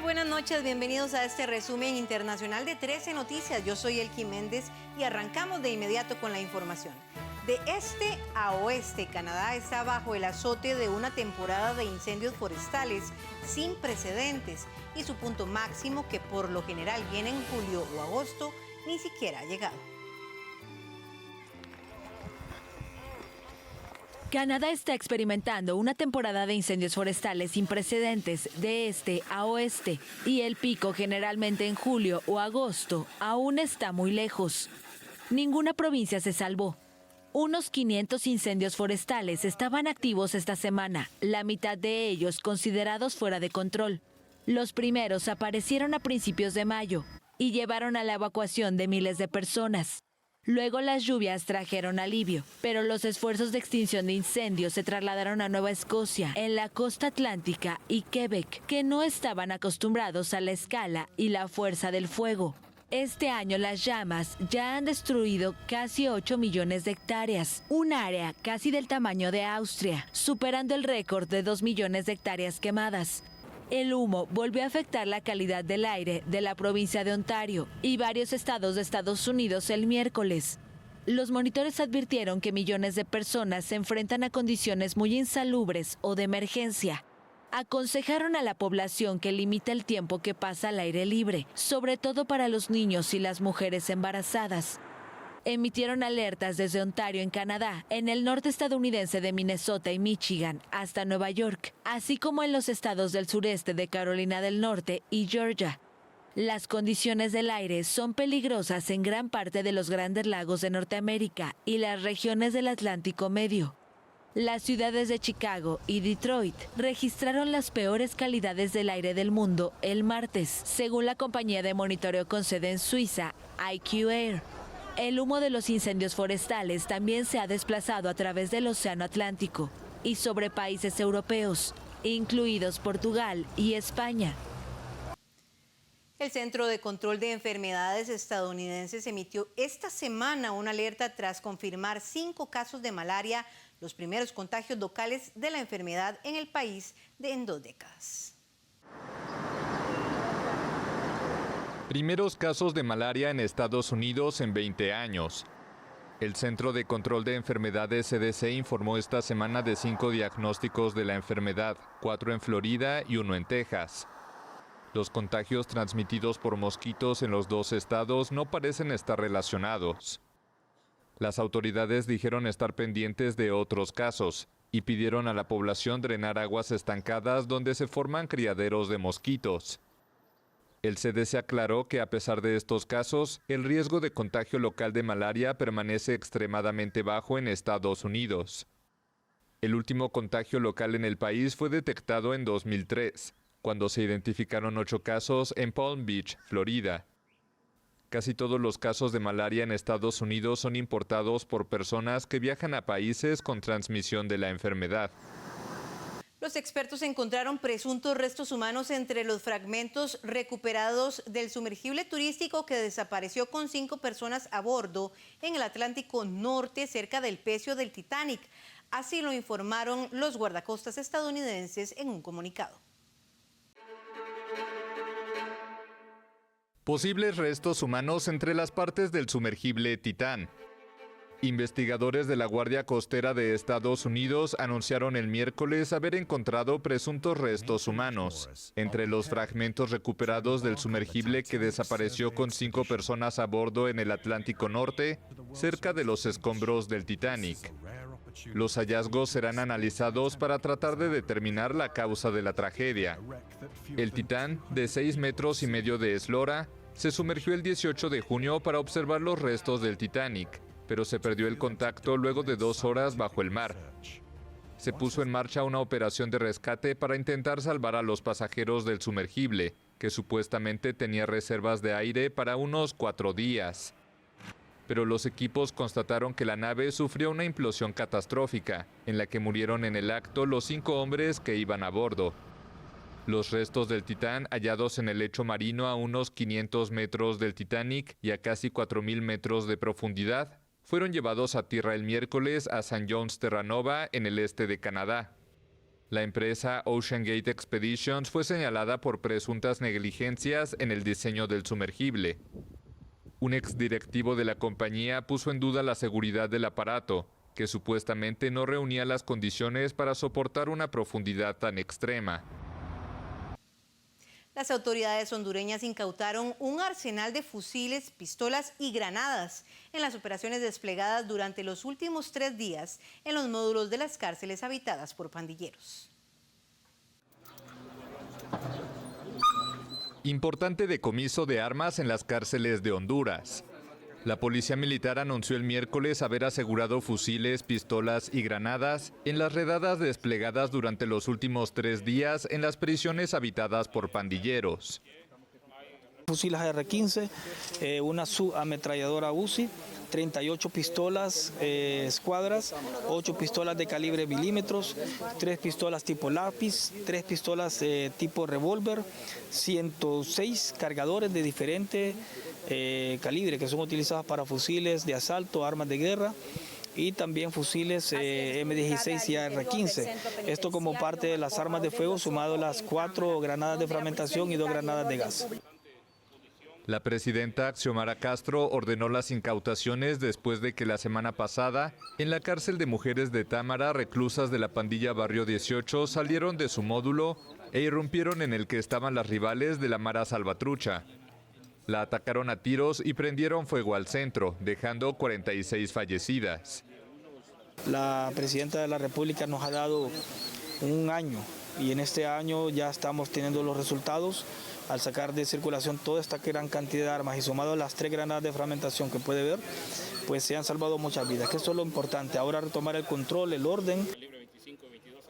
Buenas noches, bienvenidos a este resumen internacional de 13 Noticias. Yo soy Elki Méndez y arrancamos de inmediato con la información. De este a oeste, Canadá está bajo el azote de una temporada de incendios forestales sin precedentes y su punto máximo, que por lo general viene en julio o agosto, ni siquiera ha llegado. Canadá está experimentando una temporada de incendios forestales sin precedentes de este a oeste y el pico, generalmente en julio o agosto, aún está muy lejos. Ninguna provincia se salvó. Unos 500 incendios forestales estaban activos esta semana, la mitad de ellos considerados fuera de control. Los primeros aparecieron a principios de mayo y llevaron a la evacuación de miles de personas. Luego las lluvias trajeron alivio, pero los esfuerzos de extinción de incendios se trasladaron a Nueva Escocia, en la costa atlántica, y Quebec, que no estaban acostumbrados a la escala y la fuerza del fuego. Este año las llamas ya han destruido casi 8 millones de hectáreas, un área casi del tamaño de Austria, superando el récord de 2 millones de hectáreas quemadas. El humo volvió a afectar la calidad del aire de la provincia de Ontario y varios estados de Estados Unidos el miércoles. Los monitores advirtieron que millones de personas se enfrentan a condiciones muy insalubres o de emergencia. Aconsejaron a la población que limite el tiempo que pasa al aire libre, sobre todo para los niños y las mujeres embarazadas. Emitieron alertas desde Ontario, en Canadá, en el norte estadounidense de Minnesota y Michigan, hasta Nueva York, así como en los estados del sureste de Carolina del Norte y Georgia. Las condiciones del aire son peligrosas en gran parte de los grandes lagos de Norteamérica y las regiones del Atlántico Medio. Las ciudades de Chicago y Detroit registraron las peores calidades del aire del mundo el martes, según la compañía de monitoreo con sede en Suiza, IQ Air. El humo de los incendios forestales también se ha desplazado a través del Océano Atlántico y sobre países europeos, incluidos Portugal y España. El Centro de Control de Enfermedades estadounidenses emitió esta semana una alerta tras confirmar 5 casos de malaria, los primeros contagios locales de la enfermedad en el país en 2 décadas. Primeros casos de malaria en Estados Unidos en 20 años. El Centro de Control de Enfermedades CDC informó esta semana de 5 diagnósticos de la enfermedad, 4 en Florida y 1 en Texas. Los contagios transmitidos por mosquitos en los 2 estados no parecen estar relacionados. Las autoridades dijeron estar pendientes de otros casos y pidieron a la población drenar aguas estancadas donde se forman criaderos de mosquitos. El CDC aclaró que a pesar de estos casos, el riesgo de contagio local de malaria permanece extremadamente bajo en Estados Unidos. El último contagio local en el país fue detectado en 2003, cuando se identificaron 8 casos en Palm Beach, Florida. Casi todos los casos de malaria en Estados Unidos son importados por personas que viajan a países con transmisión de la enfermedad. Los expertos encontraron presuntos restos humanos entre los fragmentos recuperados del sumergible turístico que desapareció con 5 personas a bordo en el Atlántico Norte, cerca del pecio del Titanic. Así lo informaron los guardacostas estadounidenses en un comunicado. Posibles restos humanos entre las partes del sumergible Titán. Investigadores de la Guardia Costera de Estados Unidos anunciaron el miércoles haber encontrado presuntos restos humanos entre los fragmentos recuperados del sumergible que desapareció con 5 personas a bordo en el Atlántico Norte, cerca de los escombros del Titanic. Los hallazgos serán analizados para tratar de determinar la causa de la tragedia. El Titán, de 6,5 metros de eslora, se sumergió el 18 de junio para observar los restos del Titanic, pero se perdió el contacto luego de 2 horas bajo el mar. Se puso en marcha una operación de rescate para intentar salvar a los pasajeros del sumergible, que supuestamente tenía reservas de aire para unos 4 días. Pero los equipos constataron que la nave sufrió una implosión catastrófica, en la que murieron en el acto los 5 hombres que iban a bordo. Los restos del Titán, hallados en el lecho marino a unos 500 metros del Titanic y a casi 4,000 metros de profundidad, fueron llevados a tierra el miércoles a St. John's Terranova, en el este de Canadá. La empresa Ocean Gate Expeditions fue señalada por presuntas negligencias en el diseño del sumergible. Un exdirectivo de la compañía puso en duda la seguridad del aparato, que supuestamente no reunía las condiciones para soportar una profundidad tan extrema. Las autoridades hondureñas incautaron un arsenal de fusiles, pistolas y granadas en las operaciones desplegadas durante los últimos 3 días en los módulos de las cárceles habitadas por pandilleros. Importante decomiso de armas en las cárceles de Honduras. La policía militar anunció el miércoles haber asegurado fusiles, pistolas y granadas en las redadas desplegadas durante los últimos 3 días en las prisiones habitadas por pandilleros. Fusiles AR-15, una subametralladora UCI, 38 pistolas escuadras, 8 pistolas de calibre milímetros, 3 pistolas tipo lápiz, 3 pistolas tipo revólver, 106 cargadores de diferente calibre que son utilizados para fusiles de asalto, armas de guerra y también fusiles M16 y AR-15. Esto como parte de las armas de fuego, sumado a las 4 granadas de fragmentación y 2 granadas de gas. La presidenta Xiomara Castro ordenó las incautaciones después de que la semana pasada, en la cárcel de mujeres de Támara, reclusas de la pandilla Barrio 18 salieron de su módulo e irrumpieron en el que estaban las rivales de la Mara Salvatrucha. La atacaron a tiros y prendieron fuego al centro, dejando 46 fallecidas. La presidenta de la República nos ha dado un año y en este año ya estamos teniendo los resultados al sacar de circulación toda esta gran cantidad de armas y sumado a las 3 granadas de fragmentación que puede ver, pues se han salvado muchas vidas, que eso es lo importante, ahora retomar el control, el orden.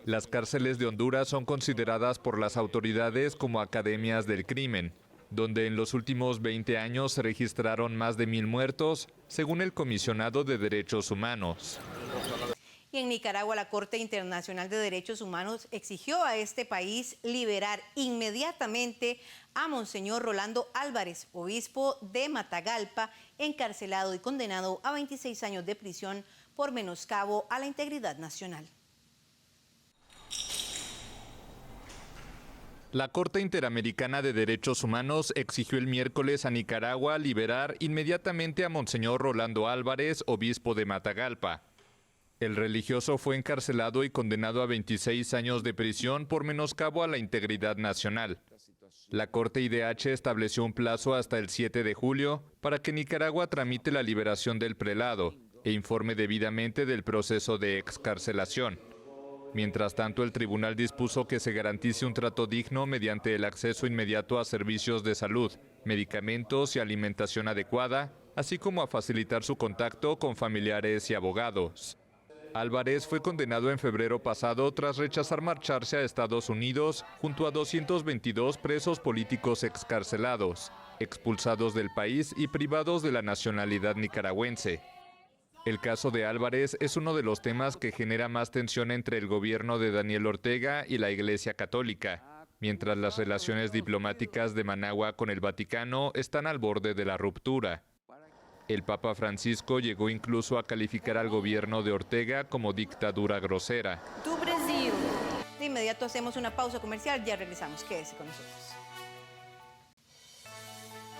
Las cárceles de Honduras son consideradas por las autoridades como academias del crimen, donde en los últimos 20 años se registraron más de 1,000 muertos, según el Comisionado de Derechos Humanos. Y en Nicaragua, la Corte Internacional de Derechos Humanos exigió a este país liberar inmediatamente a Monseñor Rolando Álvarez, obispo de Matagalpa, encarcelado y condenado a 26 años de prisión por menoscabo a la integridad nacional. La Corte Interamericana de Derechos Humanos exigió el miércoles a Nicaragua liberar inmediatamente a Monseñor Rolando Álvarez, obispo de Matagalpa. El religioso fue encarcelado y condenado a 26 años de prisión por menoscabo a la integridad nacional. La Corte IDH estableció un plazo hasta el 7 de julio para que Nicaragua tramite la liberación del prelado e informe debidamente del proceso de excarcelación. Mientras tanto, el tribunal dispuso que se garantice un trato digno mediante el acceso inmediato a servicios de salud, medicamentos y alimentación adecuada, así como a facilitar su contacto con familiares y abogados. Álvarez fue condenado en febrero pasado tras rechazar marcharse a Estados Unidos junto a 222 presos políticos excarcelados, expulsados del país y privados de la nacionalidad nicaragüense. El caso de Álvarez es uno de los temas que genera más tensión entre el gobierno de Daniel Ortega y la Iglesia Católica, mientras las relaciones diplomáticas de Managua con el Vaticano están al borde de la ruptura. El Papa Francisco llegó incluso a calificar al gobierno de Ortega como dictadura grosera. Tu Brasil. De inmediato hacemos una pausa comercial, ya regresamos, quédese con nosotros.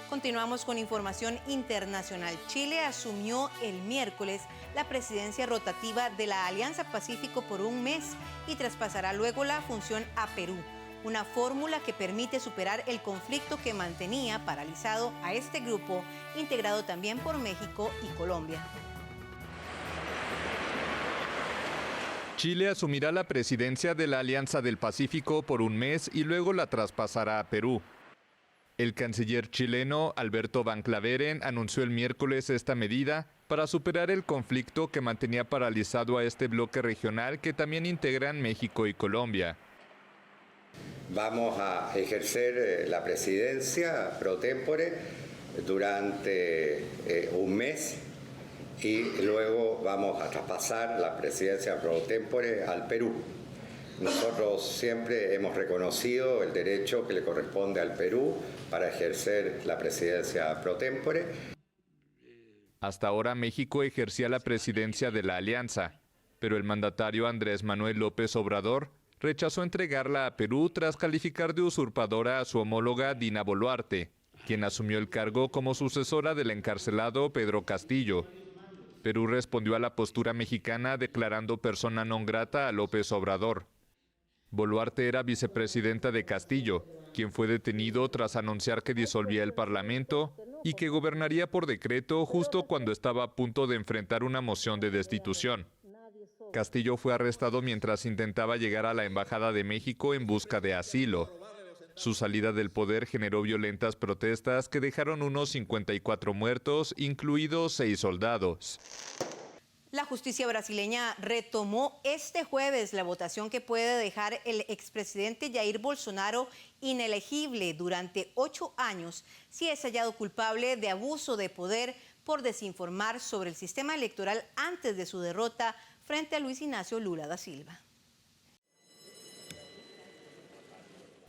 Continuamos con información internacional. Chile asumió el miércoles la presidencia rotativa de la Alianza Pacífico por un mes y traspasará luego la función a Perú, una fórmula que permite superar el conflicto que mantenía paralizado a este grupo, integrado también por México y Colombia. Chile asumirá la presidencia de la Alianza del Pacífico por un mes y luego la traspasará a Perú. El canciller chileno Alberto Van Claveren anunció el miércoles esta medida para superar el conflicto que mantenía paralizado a este bloque regional que también integran México y Colombia. Vamos a ejercer la presidencia pro tempore durante un mes y luego vamos a traspasar la presidencia pro tempore al Perú. Nosotros siempre hemos reconocido el derecho que le corresponde al Perú para ejercer la presidencia pro tempore. Hasta ahora México ejercía la presidencia de la alianza, pero el mandatario Andrés Manuel López Obrador rechazó entregarla a Perú tras calificar de usurpadora a su homóloga Dina Boluarte, quien asumió el cargo como sucesora del encarcelado Pedro Castillo. Perú respondió a la postura mexicana declarando persona non grata a López Obrador. Boluarte era vicepresidenta de Castillo, quien fue detenido tras anunciar que disolvía el Parlamento y que gobernaría por decreto justo cuando estaba a punto de enfrentar una moción de destitución. Castillo fue arrestado mientras intentaba llegar a la Embajada de México en busca de asilo. Su salida del poder generó violentas protestas que dejaron unos 54 muertos, incluidos 6 soldados. La justicia brasileña retomó este jueves la votación que puede dejar el expresidente Jair Bolsonaro inelegible durante 8 años si es hallado culpable de abuso de poder por desinformar sobre el sistema electoral antes de su derrota frente a Luis Ignacio Lula da Silva.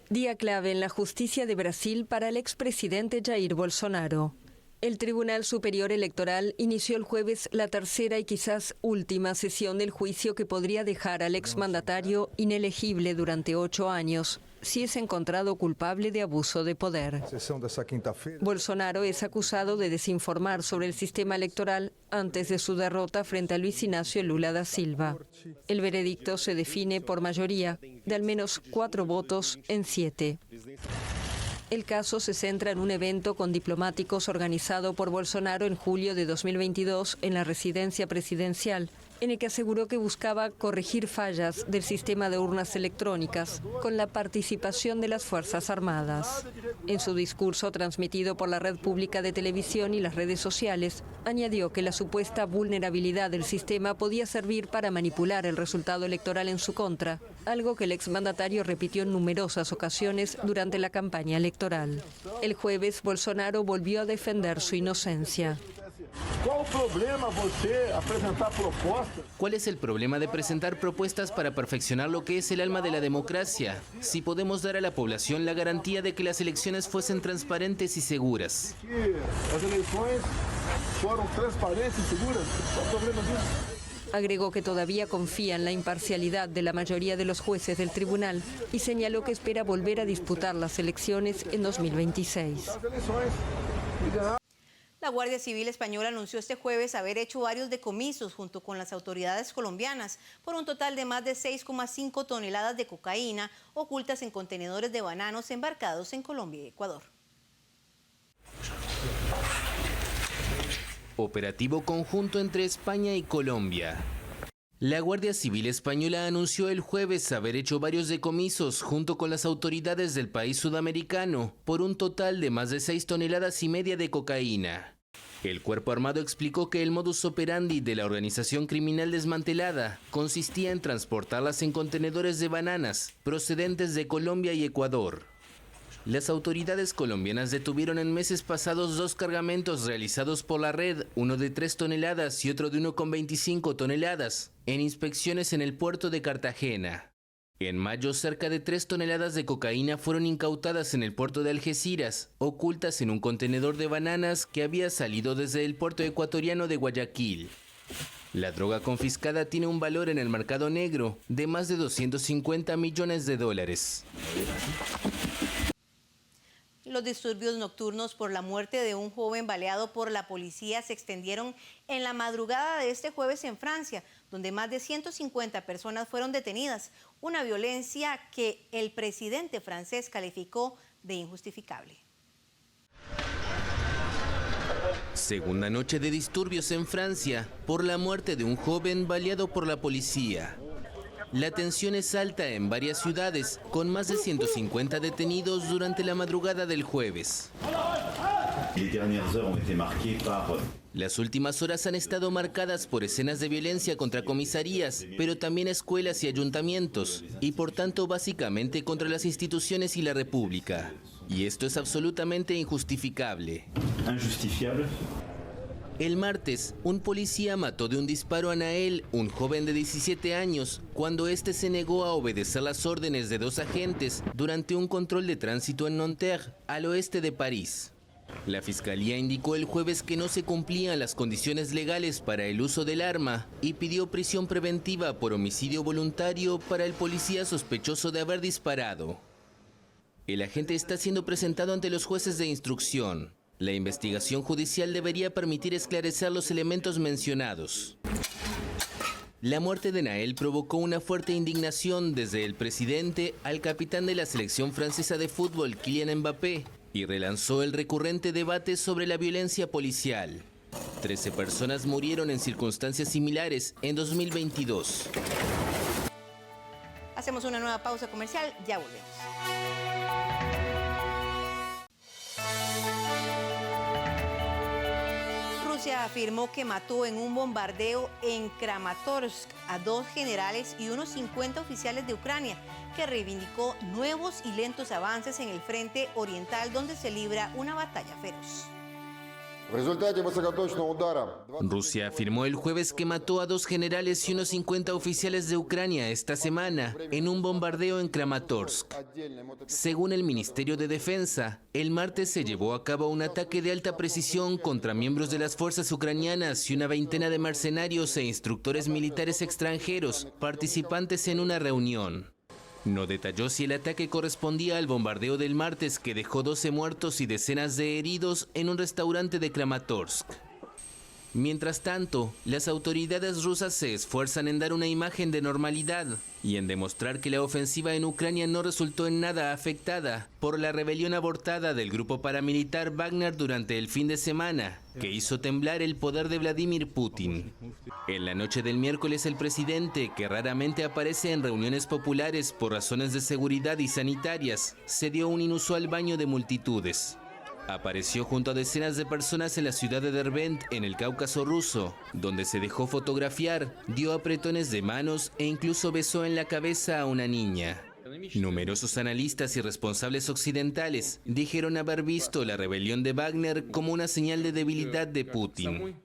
Día clave en la justicia de Brasil para el expresidente Jair Bolsonaro. El Tribunal Superior Electoral inició el jueves la tercera y quizás última sesión del juicio que podría dejar al exmandatario inelegible durante 8 años si es encontrado culpable de abuso de poder. Bolsonaro es acusado de desinformar sobre el sistema electoral antes de su derrota frente a Luis Ignacio Lula da Silva. El veredicto se define por mayoría de al menos 4 votos en 7. El caso se centra en un evento con diplomáticos organizado por Bolsonaro en julio de 2022 en la residencia presidencial, en el que aseguró que buscaba corregir fallas del sistema de urnas electrónicas con la participación de las Fuerzas Armadas. En su discurso transmitido por la red pública de televisión y las redes sociales, añadió que la supuesta vulnerabilidad del sistema podía servir para manipular el resultado electoral en su contra, algo que el exmandatario repitió en numerosas ocasiones durante la campaña electoral. El jueves, Bolsonaro volvió a defender su inocencia. ¿Cuál es el problema de presentar propuestas para perfeccionar lo que es el alma de la democracia? Si podemos dar a la población la garantía de que las elecciones fuesen transparentes y seguras. Agregó que todavía confía en la imparcialidad de la mayoría de los jueces del tribunal y señaló que espera volver a disputar las elecciones en 2026. La Guardia Civil Española anunció este jueves haber hecho varios decomisos junto con las autoridades colombianas por un total de más de 6,5 toneladas de cocaína ocultas en contenedores de bananos embarcados en Colombia y Ecuador. Operativo conjunto entre España y Colombia. La Guardia Civil Española anunció el jueves haber hecho varios decomisos junto con las autoridades del país sudamericano por un total de más de 6,5 toneladas de cocaína. El Cuerpo Armado explicó que el modus operandi de la organización criminal desmantelada consistía en transportarlas en contenedores de bananas procedentes de Colombia y Ecuador. Las autoridades colombianas detuvieron en meses pasados 2 cargamentos realizados por la red, uno de 3 toneladas y otro de 1,25 toneladas, en inspecciones en el puerto de Cartagena. En mayo, cerca de 3 toneladas de cocaína fueron incautadas en el puerto de Algeciras, ocultas en un contenedor de bananas que había salido desde el puerto ecuatoriano de Guayaquil. La droga confiscada tiene un valor en el mercado negro de más de $250 millones. Los disturbios nocturnos por la muerte de un joven baleado por la policía se extendieron en la madrugada de este jueves en Francia, donde más de 150 personas fueron detenidas, una violencia que el presidente francés calificó de injustificable. Segunda noche de disturbios en Francia por la muerte de un joven baleado por la policía. La tensión es alta en varias ciudades, con más de 150 detenidos durante la madrugada del jueves. Las últimas horas han estado marcadas por escenas de violencia contra comisarías, pero también escuelas y ayuntamientos, y por tanto básicamente contra las instituciones y la República. Y esto es absolutamente injustificable. El martes, un policía mató de un disparo a Nael, un joven de 17 años, cuando este se negó a obedecer las órdenes de 2 agentes durante un control de tránsito en Nanterre, al oeste de París. La fiscalía indicó el jueves que no se cumplían las condiciones legales para el uso del arma y pidió prisión preventiva por homicidio voluntario para el policía sospechoso de haber disparado. El agente está siendo presentado ante los jueces de instrucción. La investigación judicial debería permitir esclarecer los elementos mencionados. La muerte de Naël provocó una fuerte indignación desde el presidente al capitán de la selección francesa de fútbol, Kylian Mbappé, y relanzó el recurrente debate sobre la violencia policial. 13 personas murieron en circunstancias similares en 2022. Hacemos una nueva pausa comercial, ya volvemos. Rusia afirmó que mató en un bombardeo en Kramatorsk a 2 generales y unos 50 oficiales de Ucrania, que reivindicó nuevos y lentos avances en el frente oriental, donde se libra una batalla feroz. Rusia afirmó el jueves que mató a 2 generales y unos 50 oficiales de Ucrania esta semana en un bombardeo en Kramatorsk. Según el Ministerio de Defensa, el martes se llevó a cabo un ataque de alta precisión contra miembros de las fuerzas ucranianas y una veintena de mercenarios e instructores militares extranjeros participantes en una reunión. No detalló si el ataque correspondía al bombardeo del martes que dejó 12 muertos y decenas de heridos en un restaurante de Kramatorsk. Mientras tanto, las autoridades rusas se esfuerzan en dar una imagen de normalidad y en demostrar que la ofensiva en Ucrania no resultó en nada afectada por la rebelión abortada del grupo paramilitar Wagner durante el fin de semana, que hizo temblar el poder de Vladimir Putin. En la noche del miércoles, el presidente, que raramente aparece en reuniones populares por razones de seguridad y sanitarias, se dio un inusual baño de multitudes. Apareció junto a decenas de personas en la ciudad de Derbent, en el Cáucaso ruso, donde se dejó fotografiar, dio apretones de manos e incluso besó en la cabeza a una niña. Numerosos analistas y responsables occidentales dijeron haber visto la rebelión de Wagner como una señal de debilidad de Putin.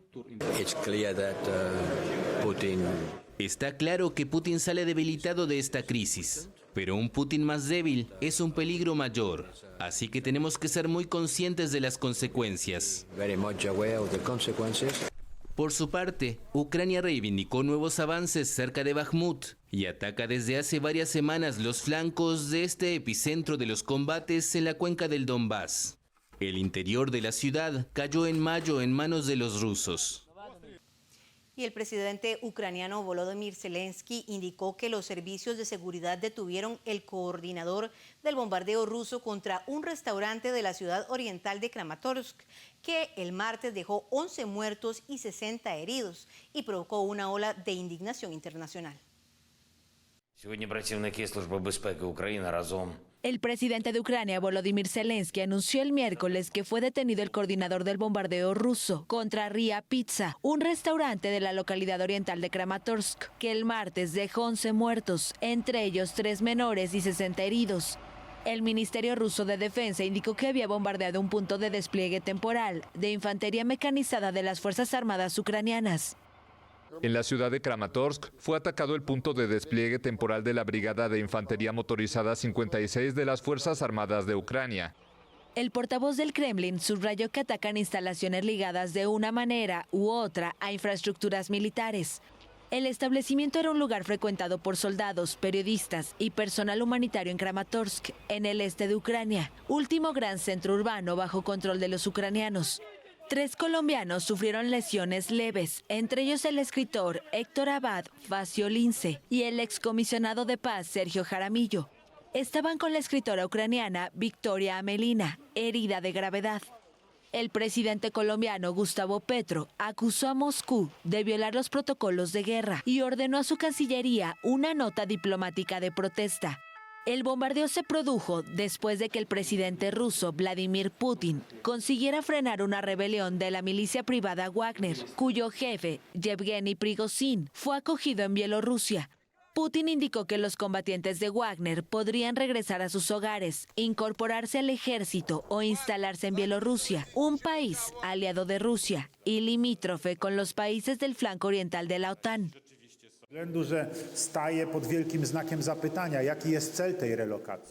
Está claro que Putin sale debilitado de esta crisis, pero un Putin más débil es un peligro mayor, así que tenemos que ser muy conscientes de las consecuencias. Por su parte, Ucrania reivindicó nuevos avances cerca de Bakhmut y ataca desde hace varias semanas los flancos de este epicentro de los combates en la cuenca del Donbass. El interior de la ciudad cayó en mayo en manos de los rusos. Y el presidente ucraniano Volodymyr Zelensky indicó que los servicios de seguridad detuvieron el coordinador del bombardeo ruso contra un restaurante de la ciudad oriental de Kramatorsk, que el martes dejó 11 muertos y 60 heridos y provocó una ola de indignación internacional. El presidente de Ucrania, Volodymyr Zelensky, anunció el miércoles que fue detenido el coordinador del bombardeo ruso contra Ria Pizza, un restaurante de la localidad oriental de Kramatorsk, que el martes dejó 11 muertos, entre ellos 3 menores y 60 heridos. El Ministerio Ruso de Defensa indicó que había bombardeado un punto de despliegue temporal de infantería mecanizada de las Fuerzas Armadas ucranianas. En la ciudad de Kramatorsk fue atacado el punto de despliegue temporal de la Brigada de Infantería Motorizada 56 de las Fuerzas Armadas de Ucrania. El portavoz del Kremlin subrayó que atacan instalaciones ligadas de una manera u otra a infraestructuras militares. El establecimiento era un lugar frecuentado por soldados, periodistas y personal humanitario en Kramatorsk, en el este de Ucrania, último gran centro urbano bajo control de los ucranianos. 3 colombianos sufrieron lesiones leves, entre ellos el escritor Héctor Abad Facio Lince y el excomisionado de paz Sergio Jaramillo. Estaban con la escritora ucraniana Victoria Amelina, herida de gravedad. El presidente colombiano Gustavo Petro acusó a Moscú de violar los protocolos de guerra y ordenó a su Cancillería una nota diplomática de protesta. El bombardeo se produjo después de que el presidente ruso Vladimir Putin consiguiera frenar una rebelión de la milicia privada Wagner, cuyo jefe, Yevgeny Prigozhin, fue acogido en Bielorrusia. Putin indicó que los combatientes de Wagner podrían regresar a sus hogares, incorporarse al ejército o instalarse en Bielorrusia, un país aliado de Rusia y limítrofe con los países del flanco oriental de la OTAN.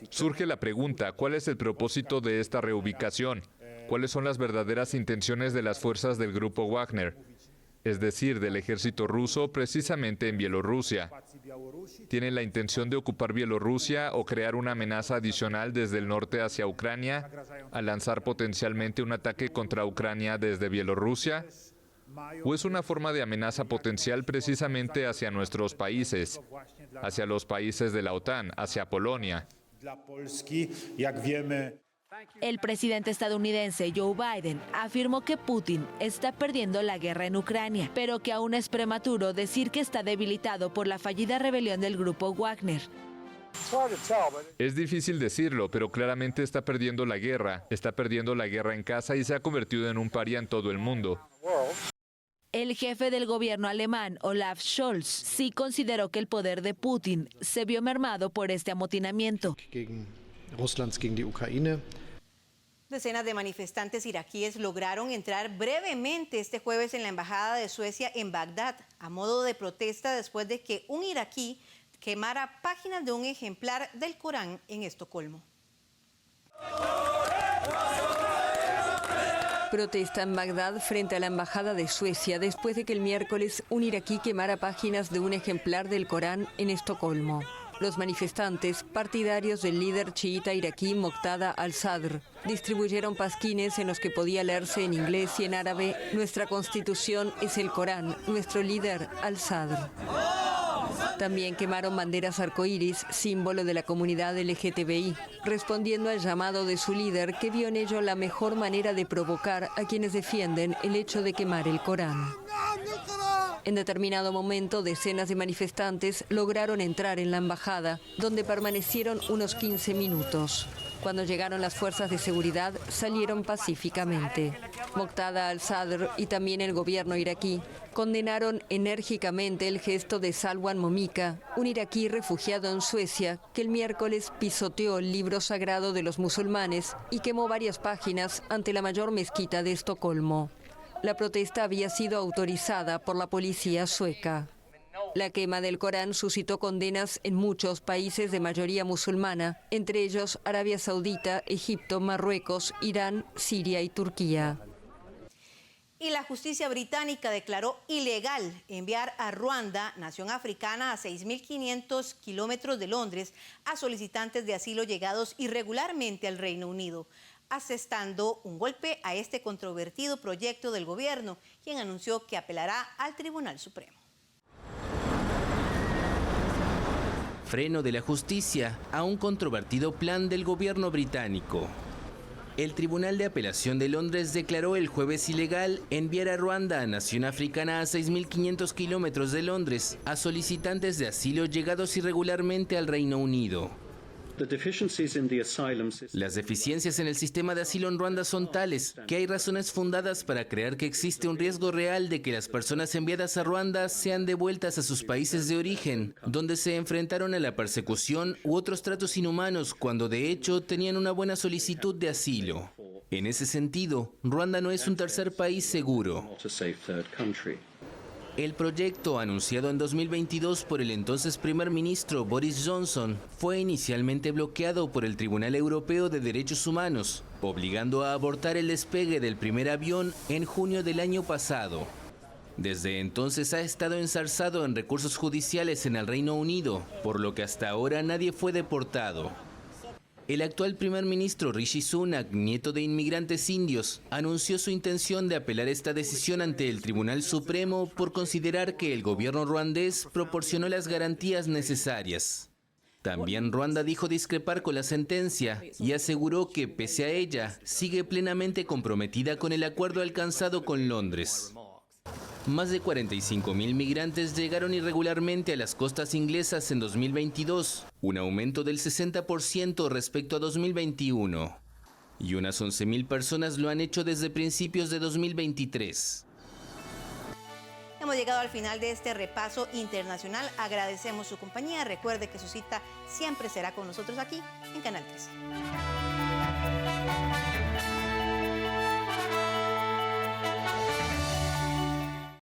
Surge la pregunta, ¿cuál es el propósito de esta reubicación? ¿Cuáles son las verdaderas intenciones de las fuerzas del grupo Wagner? Es decir, del ejército ruso, precisamente en Bielorrusia. ¿Tienen la intención de ocupar Bielorrusia o crear una amenaza adicional desde el norte hacia Ucrania, al lanzar potencialmente un ataque contra Ucrania desde Bielorrusia? ¿O es una forma de amenaza potencial precisamente hacia nuestros países, hacia los países de la OTAN, hacia Polonia? El presidente estadounidense Joe Biden afirmó que Putin está perdiendo la guerra en Ucrania, pero que aún es prematuro decir que está debilitado por la fallida rebelión del grupo Wagner. Es difícil decirlo, pero claramente está perdiendo la guerra en casa y se ha convertido en un paria en todo el mundo. El jefe del gobierno alemán, Olaf Scholz, sí consideró que el poder de Putin se vio mermado por este amotinamiento. Decenas de manifestantes iraquíes lograron entrar brevemente este jueves en la embajada de Suecia en Bagdad, a modo de protesta después de que un iraquí quemara páginas de un ejemplar del Corán en Estocolmo. Protesta en Bagdad frente a la embajada de Suecia después de que el miércoles un iraquí quemara páginas de un ejemplar del Corán en Estocolmo. Los manifestantes, partidarios del líder chiita iraquí Moqtada al-Sadr, distribuyeron pasquines en los que podía leerse en inglés y en árabe: "Nuestra constitución es el Corán, nuestro líder al-Sadr". También quemaron banderas arcoíris, símbolo de la comunidad LGTBI, respondiendo al llamado de su líder, que vio en ello la mejor manera de provocar a quienes defienden el hecho de quemar el Corán. En determinado momento, decenas de manifestantes lograron entrar en la embajada, donde permanecieron unos 15 minutos. Cuando llegaron las fuerzas de seguridad, salieron pacíficamente. Moqtada al-Sadr y también el gobierno iraquí condenaron enérgicamente el gesto de Salwan Momika, un iraquí refugiado en Suecia, que el miércoles pisoteó el libro sagrado de los musulmanes y quemó varias páginas ante la mayor mezquita de Estocolmo. La protesta había sido autorizada por la policía sueca. La quema del Corán suscitó condenas en muchos países de mayoría musulmana, entre ellos Arabia Saudita, Egipto, Marruecos, Irán, Siria y Turquía. Y la justicia británica declaró ilegal enviar a Ruanda, nación africana a 6.500 kilómetros de Londres, a solicitantes de asilo llegados irregularmente al Reino Unido, asestando un golpe a este controvertido proyecto del gobierno, quien anunció que apelará al Tribunal Supremo. Freno de la justicia a un controvertido plan del gobierno británico. El Tribunal de Apelación de Londres declaró el jueves ilegal enviar a Ruanda, nación africana, a 6.500 kilómetros de Londres, a solicitantes de asilo llegados irregularmente al Reino Unido. Las deficiencias en el sistema de asilo en Ruanda son tales que hay razones fundadas para creer que existe un riesgo real de que las personas enviadas a Ruanda sean devueltas a sus países de origen, donde se enfrentaron a la persecución u otros tratos inhumanos cuando de hecho tenían una buena solicitud de asilo. En ese sentido, Ruanda no es un tercer país seguro. El proyecto, anunciado en 2022 por el entonces primer ministro Boris Johnson, fue inicialmente bloqueado por el Tribunal Europeo de Derechos Humanos, obligando a abortar el despegue del primer avión en junio del año pasado. Desde entonces ha estado enzarzado en recursos judiciales en el Reino Unido, por lo que hasta ahora nadie fue deportado. El actual primer ministro Rishi Sunak, nieto de inmigrantes indios, anunció su intención de apelar esta decisión ante el Tribunal Supremo por considerar que el gobierno ruandés proporcionó las garantías necesarias. También Ruanda dijo discrepar con la sentencia y aseguró que, pese a ella, sigue plenamente comprometida con el acuerdo alcanzado con Londres. Más de 45.000 migrantes llegaron irregularmente a las costas inglesas en 2022, un aumento del 60% respecto a 2021. Y unas 11.000 personas lo han hecho desde principios de 2023. Hemos llegado al final de este repaso internacional. Agradecemos su compañía. Recuerde que su cita siempre será con nosotros aquí en Canal 13.